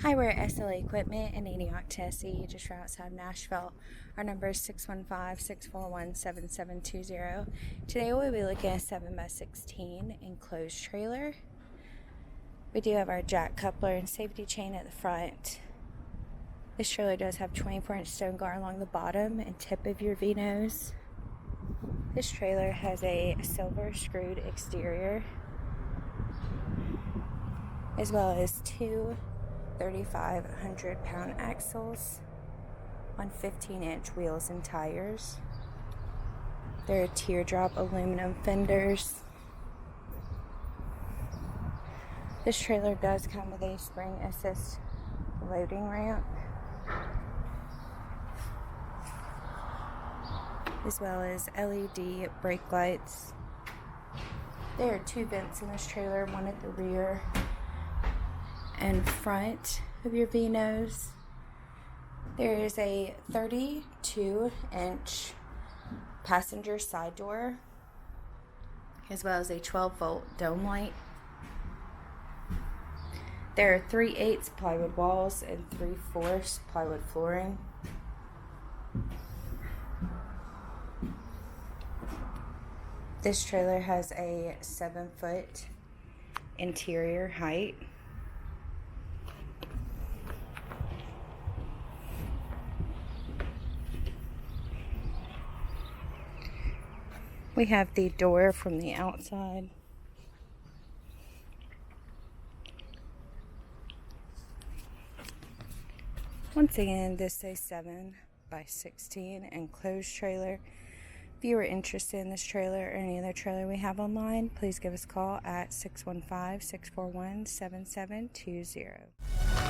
Hi, we're at SLA Equipment in Antioch, Tennessee, just right outside Nashville. Our number is 615-641-7720. Today we'll be looking at a 7x16 enclosed trailer. We do have our jack coupler and safety chain at the front. This trailer does have 24-inch stone guard along the bottom and tip of your V-nose. This trailer has a silver screwed exterior, as well as two 3,500-pound axles on 15-inch wheels and tires. There are teardrop aluminum fenders. This trailer does come with a spring assist loading ramp, as well as LED brake lights. There are two vents in this trailer, one at the rear and front of your V-nose. There is a 32-inch passenger side door, as well as a 12-volt dome light. There are 3/8 plywood walls and 3/4 plywood flooring. This trailer has a 7-foot interior height. We have the door from the outside. Once again, this is a 7x16 enclosed trailer. If you are interested in this trailer or any other trailer we have online, please give us a call at 615-641-7720.